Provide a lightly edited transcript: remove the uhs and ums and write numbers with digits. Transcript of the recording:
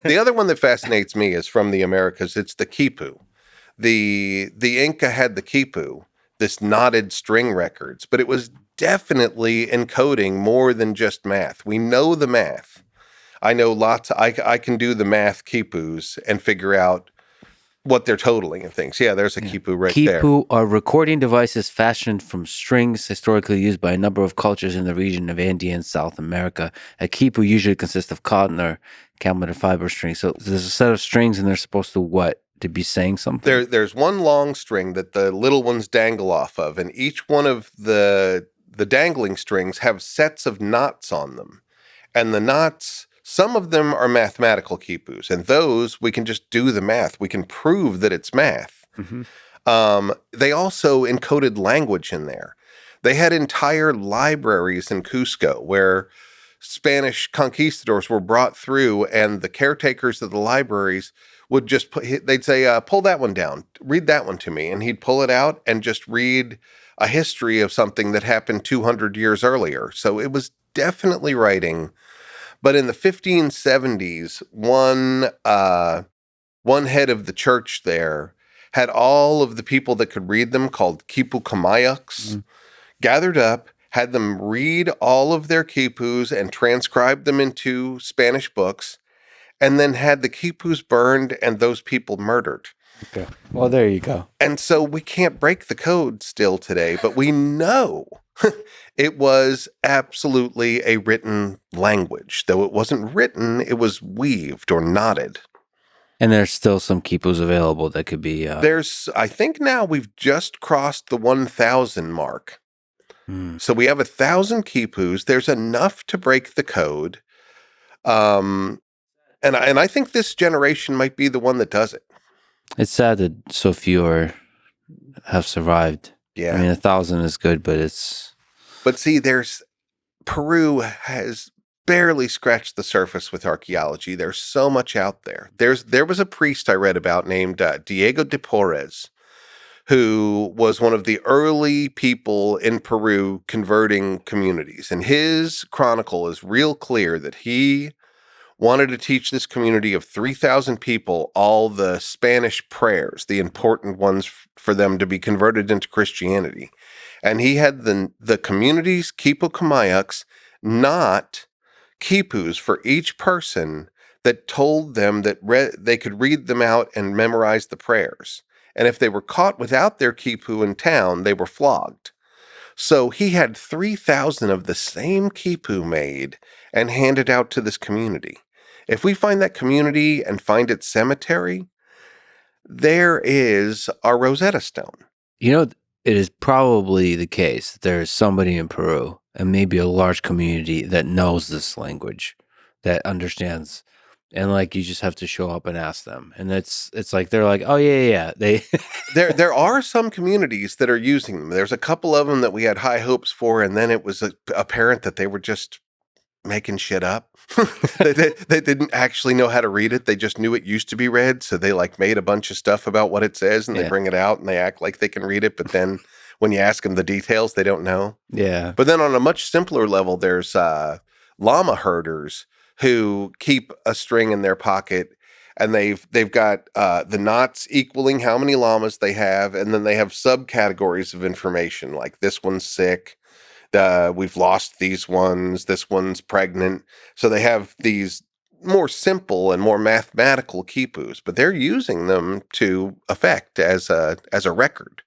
The other one that fascinates me is from the Americas. It's the Quipu. The Inca had the Quipu, this knotted string records, but it was definitely encoding more than just math. We know the math. I know lots. I can do the math Quipus and figure out what they're totaling and things. Yeah, there's a Quipu right there. Quipu are recording devices fashioned from strings historically used by a number of cultures in the region of India and South America. A Quipu usually consists of cotton or camel fiber strings. So there's a set of strings and they're supposed to what? To be saying something? There's one long string that the little ones dangle off of, and each one of the dangling strings have sets of knots on them. And the knots, some of them are mathematical quipus, and those we can just do the math. We can prove that it's math. Mm-hmm. They also encoded language in there. They had entire libraries in Cusco where Spanish conquistadors were brought through, and the caretakers of the libraries would just they'd say, pull that one down, read that one to me. And he'd pull it out and just read a history of something that happened 200 years earlier. So it was definitely writing. But in the 1570s, one head of the church there had all of the people that could read them, called Quipu Kamayaks, gathered up, had them read all of their Quipus and transcribe them into Spanish books, and then had the Quipus burned and those people murdered. Okay. Well, there you go. And so we can't break the code still today, but we know it was absolutely a written language. Though it wasn't written, it was weaved or knotted. And there's still some Quipus available that could be... I think now we've just crossed the 1,000 mark. So we have 1,000 Quipus. There's enough to break the code. And I think this generation might be the one that does it. It's sad that so few have survived. Yeah. I mean, 1,000 is good, but it's... But see, Peru has barely scratched the surface with archaeology. There's so much out there. There was a priest I read about named Diego de Porres, who was one of the early people in Peru converting communities. And his chronicle is real clear that he wanted to teach this community of 3,000 people all the Spanish prayers, the important ones for them to be converted into Christianity. And he had the community's Quipu Kamayaks knot quipus for each person that told them that they could read them out and memorize the prayers. And if they were caught without their quipu in town, they were flogged. So he had 3,000 of the same quipu made and handed out to this community. If we find that community and find its cemetery, there is our Rosetta Stone. You know, it is probably the case that there is somebody in Peru and maybe a large community that knows this language, that understands. And like, you just have to show up and ask them. And it's like, they're like, oh yeah. There are some communities that are using them. There's a couple of them that we had high hopes for. And then it was apparent that they were just making shit up. they didn't actually know how to read it. They just knew it used to be read. So they like made a bunch of stuff about what it says and they bring it out and they act like they can read it. But then when you ask them the details, they don't know. Yeah. But then on a much simpler level, there's llama herders who keep a string in their pocket, and they've got the knots equaling how many llamas they have, and then they have subcategories of information like this one's sick, we've lost these ones, this one's pregnant. So they have these more simple and more mathematical quipus, but they're using them to effect as a record.